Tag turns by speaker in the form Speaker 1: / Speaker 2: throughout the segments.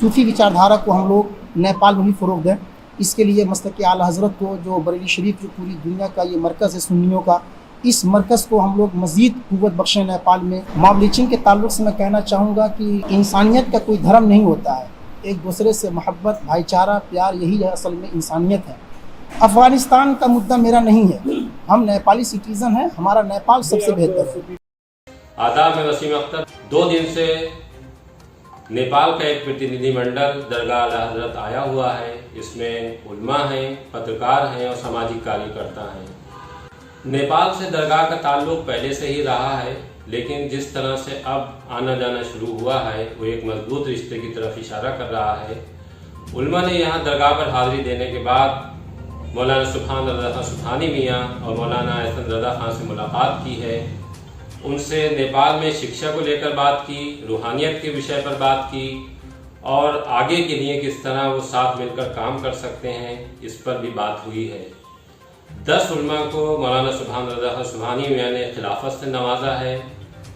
Speaker 1: सूफ़ी विचारधारा को हम लोग नेपाल में भी फ़रोग़ दें। इसके लिए मस्तक आला हज़रत को, जो बरेली शरीफ जो पूरी दुनिया का ये मरकज़ है सुन्नियों का, इस मरकज़ को हम लोग मज़ीद क़ुव्वत बख्शें नेपाल में। मॉब लिंचिंग के ताल्लुक़ से मैं कहना चाहूँगा कि इंसानियत का कोई धर्म नहीं होता है, एक दूसरे से मोहब्बत, भाईचारा, प्यार, यही है असल में इंसानियत है। अफ़गानिस्तान का मुद्दा मेरा नहीं है, हम नेपाली सिटीज़न हैं, हमारा नेपाल सबसे बेहतर है।
Speaker 2: आदाब, मैं वसीम अख्तर। 2 दिन से नेपाल का एक प्रतिनिधिमंडल दरगाह आला हज़रत आया हुआ है। इसमें उलमा हैं, पत्रकार हैं और सामाजिक कार्यकर्ता हैं। नेपाल से दरगाह का ताल्लुक़ पहले से ही रहा है, लेकिन जिस तरह से अब आना जाना शुरू हुआ है वो एक मजबूत रिश्ते की तरफ इशारा कर रहा है। उलमा ने यहाँ दरगाह पर हाज़िरी देने के बाद मौलाना सुभान रज़ा खान सुभानी मियाँ और मौलाना एहसन रज़ा खान से मुलाकात की है। उनसे नेपाल में शिक्षा को लेकर बात की, रूहानियत के विषय पर बात की और आगे के लिए किस तरह वो साथ मिलकर काम कर सकते हैं, इस पर भी बात हुई है। 10 उलमा को मौलाना सुभान रज़ा खान सुभानी मियाँ ने खिलाफत से नवाजा है।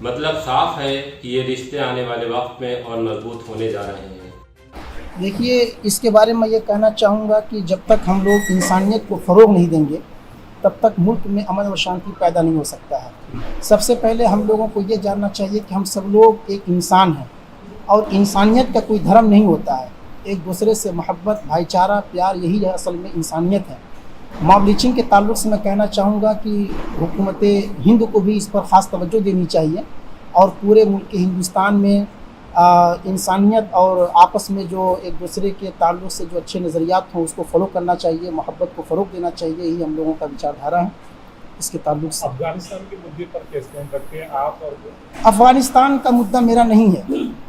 Speaker 2: मतलब साफ है कि ये रिश्ते आने वाले वक्त में और मजबूत होने जा रहे हैं।
Speaker 1: देखिए, इसके बारे में ये कहना चाहूँगा कि जब तक हम लोग इंसानियत को फ़रोग़ नहीं देंगे तब तक मुल्क में अमन और शांति पैदा नहीं हो सकता है। सबसे पहले हम लोगों को ये जानना चाहिए कि हम सब लोग एक इंसान हैं और इंसानियत का कोई धर्म नहीं होता है, एक दूसरे से मोहब्बत, भाईचारा, प्यार, यही है असल में इंसानियत है। मॉब लिंचिंग के ताल्लुक़ से मैं कहना चाहूँगा कि हुकूमत हिंद को भी इस पर ख़ास तवज्जो देनी चाहिए और पूरे मुल्क हिंदुस्तान में इंसानियत और आपस में जो एक दूसरे के ताल्लुक़ से जो अच्छे नज़रियात हों उसको फ़ॉलो करना चाहिए, मोहब्बत को फ़रोग़ देना चाहिए। यही हम लोगों का विचारधारा है इसके ताल्लुक़ से।
Speaker 3: अफ़गानिस्तान के मुद्दे पर कैसे स्टैंड रखते हैं आप? और
Speaker 1: अफ़गानिस्तान का मुद्दा मेरा नहीं है,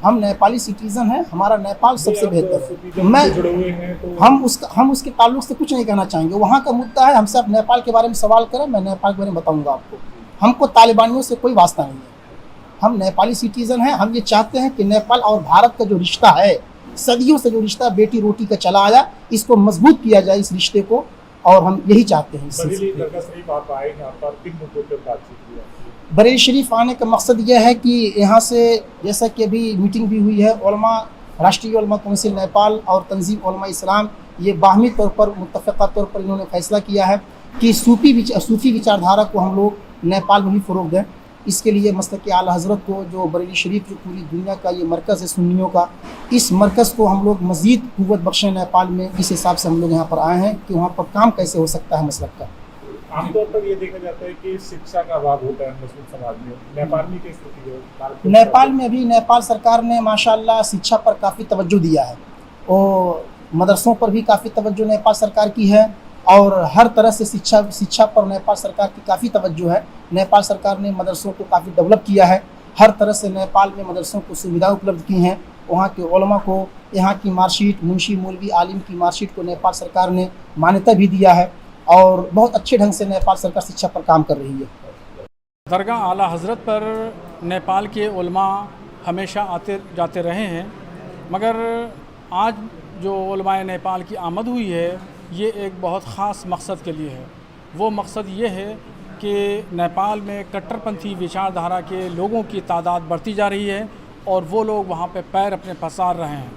Speaker 1: हम नेपाली सिटीज़न हैं, हमारा नेपाल सबसे बेहतर है। हम उसके ताल्लुक़ से कुछ नहीं कहना चाहेंगे। वहाँ का मुद्दा है, हमसे आप नेपाल के बारे में सवाल करें, मैं नेपाल के बारे में बताऊँगा आपको। हमको तालिबानियों से कोई वास्ता नहीं है, हम नेपाली सिटीज़न हैं। हम ये चाहते हैं कि नेपाल और भारत का जो रिश्ता है, सदियों से जो रिश्ता बेटी रोटी का चला आया, इसको मजबूत किया जाए इस रिश्ते को, और हम यही चाहते हैं। बरेली शरीफ आने का मकसद यह है कि यहाँ से, जैसा कि अभी मीटिंग भी हुई है, उलमा, राष्ट्रीय उलमा कौंसिल नेपाल और तंजीम उलमा इस्लाम, ये बाहमी तौर पर मुत्तफ़क़ा तौर पर इन्होंने फैसला किया है कि सूफ़ी विचारधारा को हम लोग नेपाल में भी फ़रोग़ दें। इसके लिए मस्तक आला हज़रत को, जो बरेली शरीफ जो पूरी दुनिया का ये मरकज़ है सुन्नियों का, इस मरकज़ को हम लोग मज़ीद क़ुव्वत बख्शें नेपाल में। इस हिसाब से हम लोग यहाँ पर आए हैं कि वहाँ पर काम कैसे हो सकता है मसलक का।
Speaker 3: आमतौर पर ये देखा जाता है कि शिक्षा का अभाव होता है मुस्लिम समाज में। नेपाल में क्या स्थिति है?
Speaker 1: नेपाल में अभी नेपाल सरकार ने माशाअल्लाह शिक्षा पर काफ़ी तवज्जो दिया है और मदरसों पर भी काफ़ी तवज्जो नेपाल सरकार की है और हर तरह से शिक्षा पर नेपाल सरकार की काफ़ी तवज्जो है। नेपाल सरकार ने मदरसों को काफ़ी डेवलप किया है, हर तरह से नेपाल में मदरसों को सुविधा उपलब्ध की हैं। वहाँ के उलमा को, यहाँ की मार्कशीट, मुंशी मौलवी आलिम की मार्कशीट को नेपाल सरकार ने मान्यता भी दिया है और बहुत अच्छे ढंग से नेपाल सरकार शिक्षा पर काम कर रही है।
Speaker 4: दरगाह आला हज़रत पर नेपाल के उलमा हमेशा आते जाते रहे हैं, मगर आज जो उलमाए नेपाल की आमद हुई है ये एक बहुत ख़ास मकसद के लिए है। वो मकसद ये है कि नेपाल में कट्टरपंथी विचारधारा के लोगों की तादाद बढ़ती जा रही है और वो लोग वहाँ पे पैर अपने पसार रहे हैं।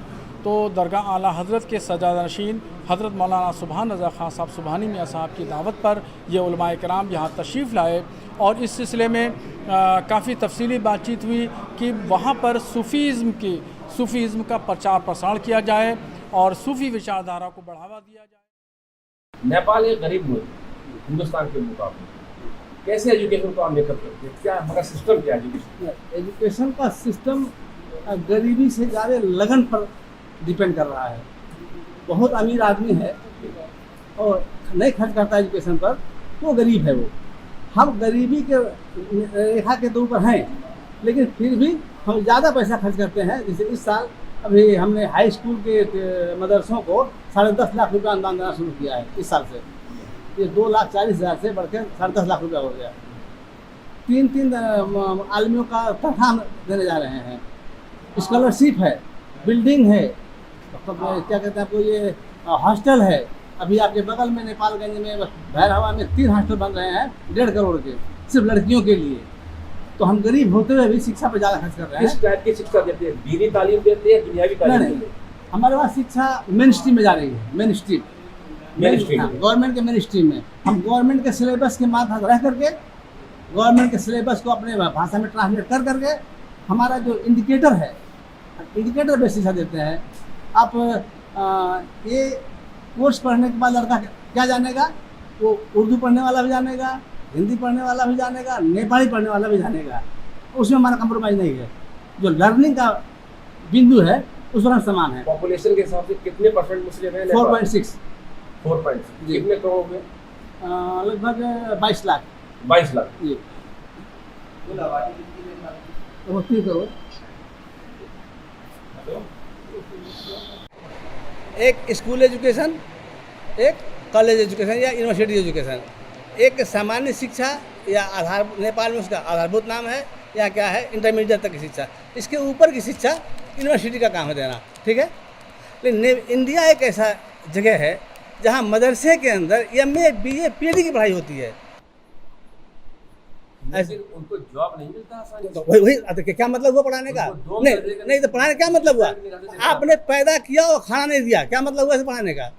Speaker 4: तो दरगाह आला हज़रत के सजादनशीन हज़रत मौलाना सुभान रज़ा खान साहब सुभानी मियाँ साहब की दावत पर ये उलमाए किराम यहाँ तशरीफ़ लाए और इस सिलसिले में काफ़ी तफसीली बातचीत हुई कि वहाँ पर सूफ़ीज़्म का प्रचार प्रसार किया जाए और सूफ़ी विचारधारा को बढ़ावा दिया जाए।
Speaker 5: नेपाल एक गरीब मुल्क हिंदुस्तान के मुकाबले, कैसे एजुकेशन को हम लेकर करते हैं? क्या हमारा सिस्टम क्या है?
Speaker 6: एजुकेशन का सिस्टम गरीबी से ज़्यादा लगन पर डिपेंड कर रहा है। बहुत अमीर आदमी है और नहीं खर्च करता एजुकेशन पर, तो गरीब है वो। हम गरीबी के रेखा के तो ऊपर हैं, लेकिन फिर भी हम ज़्यादा पैसा खर्च करते हैं। जैसे इस साल अभी हमने हाई स्कूल के मदरसों को 10.5 लाख रुपया अनुदान देना शुरू किया है इस साल से। ये 2,40,000 से बढ़कर 10.5 लाख रुपया हो गया। 3 आलमियों का तनख्वाह देने जा रहे हैं, स्कॉलरशिप है, बिल्डिंग है, तो क्या कहते हैं आपको, ये हॉस्टल है। अभी आपके बगल में नेपालगंज में भैरहवा में 3 हॉस्टल बन रहे हैं 1.5 करोड़ के, सिर्फ लड़कियों के लिए। तो हम गरीब होते हुए भी शिक्षा पर ज़्यादा खर्च कर रहे हैं।
Speaker 5: किस टाइप की शिक्षा देते हैं? दीनी तालीम देते हैं, दुनियावी तालीम देते हैं?
Speaker 6: हमारे वहाँ शिक्षा मेन स्ट्रीम में जा रही है, मेन स्ट्रीम गवर्नमेंट के मेन स्ट्रीम में। हम गवर्नमेंट के सिलेबस के माध्यम रह करके गवर्नमेंट के सिलेबस को अपने भाषा में ट्रांसलेट कर करके हमारा जो इंडिकेटर है, इंडिकेटर बेस शिक्षा देते हैं। आप ये कोर्स पढ़ने के बाद लड़का क्या जानेगा, वो उर्दू पढ़ने वाला भी जानेगा, हिंदी पढ़ने वाला भी जानेगा, नेपाली पढ़ने वाला भी जानेगा। उसमें हमारा कंप्रोमाइज़ नहीं है। जो लर्निंग का बिंदु है उस पर हम समान है।
Speaker 5: पॉपुलेशन के हिसाब से कितने परसेंट मुस्लिम है?
Speaker 6: 4.6।
Speaker 5: 4.6
Speaker 6: जी।
Speaker 5: कितने करोड़ में?
Speaker 6: लगभग 22 लाख।
Speaker 5: 22 लाख।
Speaker 6: जी। तो 3 करोड़। एक स्कूल एजुकेशन, एक कॉलेज एजुकेशन या यूनिवर्सिटी एजुकेशन, एक सामान्य शिक्षा या आधार, नेपाल में उसका आधारभूत नाम है, या क्या है इंटरमीडिएट तक की शिक्षा। इसके ऊपर की शिक्षा यूनिवर्सिटी का काम है देना, ठीक है। लेकिन इंडिया एक ऐसा जगह है जहाँ मदरसे के अंदर MA BA PhD की पढ़ाई होती है।
Speaker 5: लेकिन उनको जॉब नहीं मिलता आसानी से।
Speaker 6: तो वही क्या मतलब हुआ पढ़ाने का? नहीं तो पढ़ाने क्या मतलब हुआ? आपने पैदा किया और खाना नहीं दिया, क्या मतलब हुआ इसे पढ़ाने का?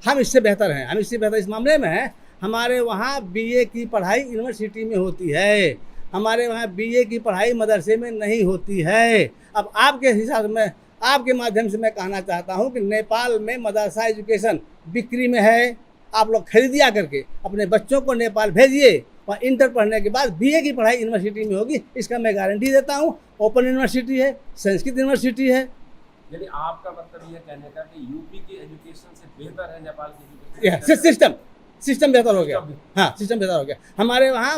Speaker 6: हम इससे बेहतर हैं, हम इससे बेहतर इस मामले में हैं। हमारे वहाँ BA की पढ़ाई यूनिवर्सिटी में होती है, हमारे वहाँ BA की पढ़ाई मदरसे में नहीं होती है। अब आपके हिसाब में, आपके माध्यम से मैं कहना चाहता हूँ कि नेपाल में मदरसा एजुकेशन बिक्री में है। आप लोग खरीदिया करके अपने बच्चों को नेपाल भेजिए, और इंटर पढ़ने के बाद BA की पढ़ाई यूनिवर्सिटी में होगी, इसका मैं गारंटी देता हूँ। ओपन यूनिवर्सिटी है, संस्कृत यूनिवर्सिटी है।
Speaker 5: यानी आपका मतलब ये कहने का कि यूपी की एजुकेशन से बेहतर है नेपाल की एजुकेशन?
Speaker 6: सिस्टम बेहतर हो गया। हाँ, सिस्टम बेहतर हो गया। हमारे वहाँ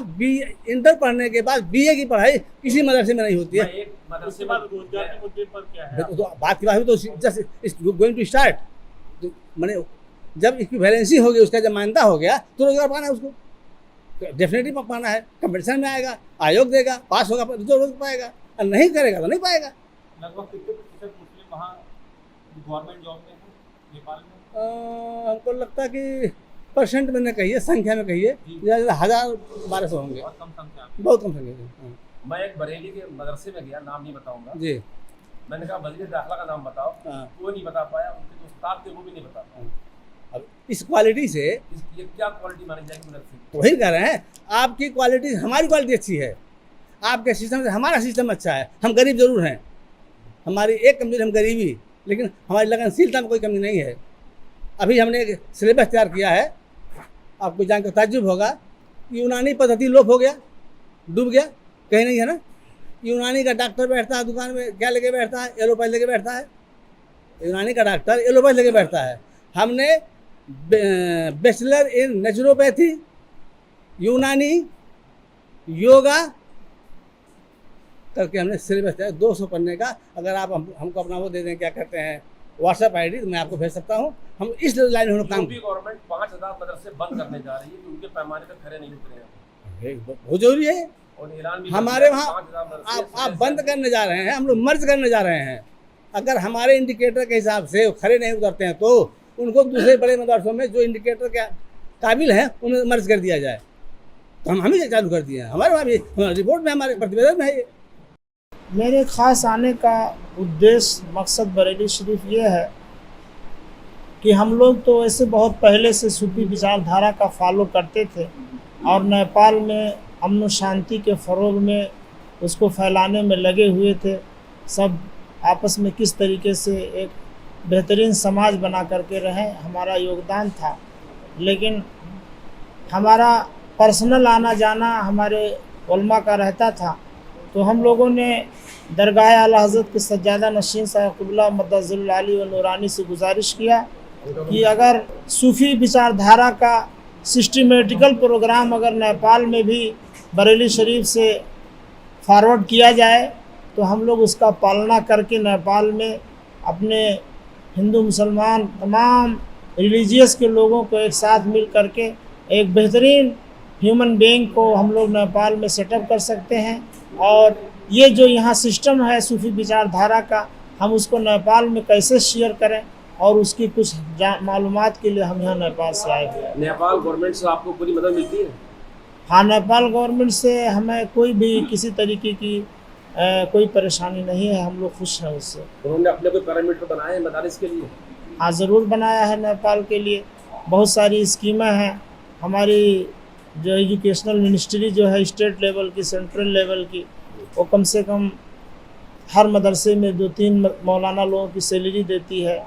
Speaker 6: इंटर पढ़ने के बाद BA की पढ़ाई किसी मदरसे में नहीं होती है।
Speaker 5: एक मदरसे
Speaker 3: उसके बाद रोजगार के मुद्दे पर क्या है?
Speaker 6: तो बात की बात है, तो जस्ट गोइंग टू स्टार्ट। मैंने जब इक्विवेलेंसी हो गई, उसका जब मान्यता हो गया, तो रोजगार पाना है, उसको डेफिनेटली पाना है। कंपटीशन में आएगा, आयोग देगा, पास होगा तो रोज पाएगा, और नहीं करेगा तो नहीं पाएगा।
Speaker 3: लगभग कितने प्रतिशत मुस्लिम वहाँ गवर्नमेंट जॉब में है नेपाल में?
Speaker 6: हमको लगता है कि परसेंट मैंने कही है, संख्या में कही है, 1000-1200 होंगे।
Speaker 3: बहुत कम संख्या।
Speaker 6: बहुत कम संख्या है।
Speaker 5: मैं एक बरेली के मदरसे में गया, नाम नहीं बताऊंगा
Speaker 6: जी।
Speaker 5: मैंने कहा वज़ीर दाखिला का नाम बताओ,
Speaker 6: हाँ।
Speaker 5: वो नहीं बता पाया। उनके जो उस्ताद थे वो भी नहीं बता पाया।
Speaker 6: अब इस क्वालिटी से
Speaker 5: ये क्या क्वालिटी मानी जाएगी मदरसे?
Speaker 6: वही कह रहे हैं, आपकी क्वालिटी हमारी क्वालिटी अच्छी है, आपके सिस्टम से हमारा सिस्टम अच्छा है। हम गरीब जरूर हैं, हमारी एक कमजोरी हम गरीबी, लेकिन हमारी लगनशीलता में कोई कमी नहीं है। अभी हमने एक सिलेबस तैयार किया है, आपको जानकर ताज्जुब होगा, यूनानी पद्धति लोप हो गया, डूब गया, कहीं नहीं है ना। यूनानी का डॉक्टर बैठता है दुकान में, क्या लेके बैठता है? एलोपैथ लेके बैठता है। यूनानी का डॉक्टर एलोपैथ लेके बैठता है। हमने बैचलर इन नेचुरोपैथी, यूनानी, योगा करके हमने सिलेबस तैयार 200 पढ़ने का। अगर आप हमको अपना वो दे दें, क्या कहते हैं, व्हाट्सएप ID, तो मैं आपको भेज सकता हूँ। हम इस लाइन में हम लोग काम।
Speaker 5: गवर्नमेंट 5000 मदरसे बंद करने जा रही है कि उनके पैमाने पर खड़े नहीं उतरे हैं,
Speaker 6: बहुत जरूरी है।
Speaker 5: और ऐलान भी
Speaker 6: हमारे वहाँ आप बंद करने जा रहे हैं, हम लोग मर्ज करने जा रहे हैं। अगर हमारे इंडिकेटर के हिसाब से खड़े नहीं उतरते हैं, तो उनको दूसरे बड़े मदरसों में जो इंडिकेटर के काबिल हैं उन्हें मर्ज कर दिया जाए। तो हम ही चालू कर दिए हैं, हमारे वहाँ भी रिपोर्ट में, हमारे प्रतिवेदन में है ये।
Speaker 7: मेरे ख़ास आने का उद्देश्य, मकसद बरेली शरीफ ये है कि हम लोग तो वैसे बहुत पहले से सूफी विचारधारा का फॉलो करते थे, और नेपाल में अमन शांति के फ़रोग में उसको फैलाने में लगे हुए थे। सब आपस में किस तरीके से एक बेहतरीन समाज बना करके रहें, हमारा योगदान था। लेकिन हमारा पर्सनल आना जाना हमारे उलमा का रहता था, तो हम लोगों ने दरगाह आला हज़रत के सज्जादा नशीन साहब क़िबला मद्दज़िल आली व नूरानी से गुजारिश किया कि अगर सूफ़ी विचारधारा का सिस्टमेटिकल प्रोग्राम अगर नेपाल में भी बरेली शरीफ से फॉरवर्ड किया जाए, तो हम लोग उसका पालना करके नेपाल में अपने हिंदू मुसलमान तमाम रिलीजियस के लोगों को एक साथ मिल करके एक बेहतरीन ह्यूमन बीइंग को हम लोग नेपाल में सेटअप कर सकते हैं। और ये जो यहाँ सिस्टम है सूफी विचारधारा का, हम उसको नेपाल में कैसे शेयर करें, और उसकी कुछ मालूमात के लिए हम यहाँ नेपाल से आए हुए हैं।
Speaker 5: नेपाल गवर्नमेंट से आपको पूरी मदद मिलती है?
Speaker 7: हाँ, नेपाल गवर्नमेंट से हमें कोई भी किसी तरीके की कोई परेशानी नहीं है, हम लोग खुश हैं उससे।
Speaker 5: उन्होंने अपने कोई पैरामीटर बनाए हैं मदारिस के लिए?
Speaker 7: हाँ, ज़रूर बनाया है। नेपाल के लिए बहुत सारी स्कीमें हैं। हमारी जो एजुकेशनल मिनिस्ट्री जो है स्टेट लेवल की, सेंट्रल लेवल की, वो कम से कम हर मदरसे में 2-3 मौलाना लोगों की सैलरी देती है।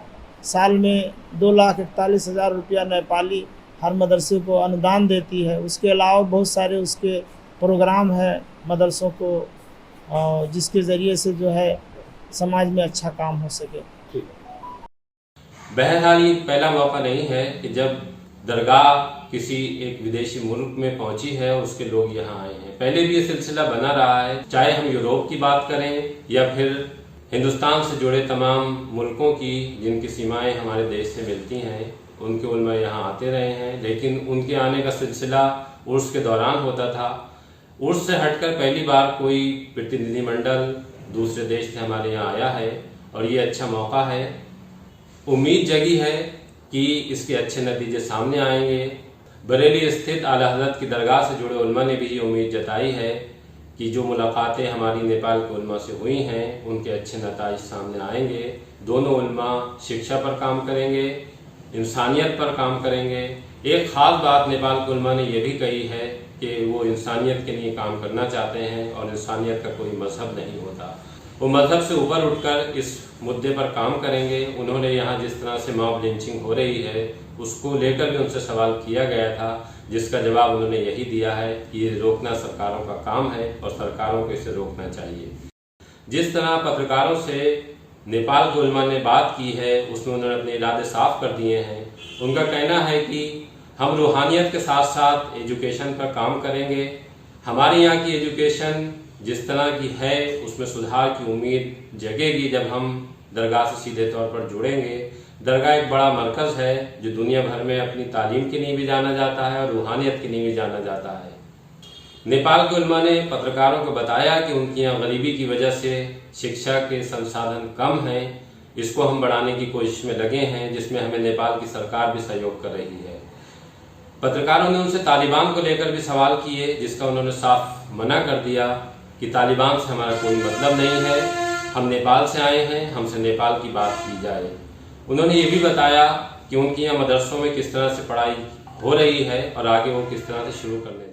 Speaker 7: साल में 2,41,000 रुपया नेपाली हर मदरसे को अनुदान देती है। उसके अलावा बहुत सारे उसके प्रोग्राम हैं मदरसों को, जिसके ज़रिए से जो है समाज में अच्छा काम हो सके।
Speaker 2: बहरहाल ये पहला मौका नहीं है कि जब दरगाह किसी एक विदेशी मुल्क में पहुंची है, उसके लोग यहाँ आए हैं। पहले भी ये सिलसिला बना रहा है, चाहे हम यूरोप की बात करें या फिर हिंदुस्तान से जुड़े तमाम मुल्कों की जिनकी सीमाएं हमारे देश से मिलती हैं, उनके उलमा यहाँ आते रहे हैं। लेकिन उनके आने का सिलसिला उर्स के दौरान होता था। उर्स से हटकर पहली बार कोई प्रतिनिधिमंडल दूसरे देश से हमारे यहाँ आया है और ये अच्छा मौका है। उम्मीद जगी है कि इसके अच्छे नतीजे सामने आएंगे। बरेली स्थित आला हज़रत की दरगाह से जुड़े उलमा ने भी ये उम्मीद जताई है कि जो मुलाकातें हमारी नेपाल के उलमा से हुई हैं उनके अच्छे नताइज सामने आएंगे। दोनों उलमा शिक्षा पर काम करेंगे, इंसानियत पर काम करेंगे। एक ख़ास बात नेपाल के उलमा ने यह भी कही है कि वो इंसानियत के लिए काम करना चाहते हैं और इंसानियत का कोई मजहब नहीं होता। वो मजहब से ऊपर उठकर इस मुद्दे पर काम करेंगे। उन्होंने यहाँ जिस तरह से मॉब लिंचिंग हो रही है उसको लेकर भी उनसे सवाल किया गया था, जिसका जवाब उन्होंने यही दिया है कि ये रोकना सरकारों का काम है और सरकारों को इसे रोकना चाहिए। जिस तरह पत्रकारों से नेपाल के उलमा ने बात की है उसमें उन्होंने अपने इरादे साफ कर दिए हैं। उनका कहना है कि हम रूहानियत के साथ साथ एजुकेशन पर काम करेंगे। हमारे यहाँ की एजुकेशन जिस तरह की है उसमें सुधार की उम्मीद जगेगी जब हम दरगाह से सीधे तौर पर जुड़ेंगे। दरगाह एक बड़ा मरकज़ है जो दुनिया भर में अपनी तालीम के लिए भी जाना जाता है और रूहानियत के लिए भी जाना जाता है। नेपाल के उलमा ने पत्रकारों को बताया कि उनकी यहाँ गरीबी की वजह से शिक्षा के संसाधन कम हैं। इसको हम बढ़ाने की कोशिश में लगे हैं, जिसमें हमें नेपाल की सरकार भी सहयोग कर रही है। पत्रकारों ने उनसे तालिबान को लेकर भी सवाल किए, जिसका उन्होंने साफ मना कर दिया कि तालिबान से हमारा कोई मतलब नहीं है, हम नेपाल से आए हैं, हमसे नेपाल की बात की जाए। उन्होंने ये भी बताया कि उनके यहाँ मदरसों में किस तरह से पढ़ाई हो रही है और आगे वो किस तरह से शुरू करने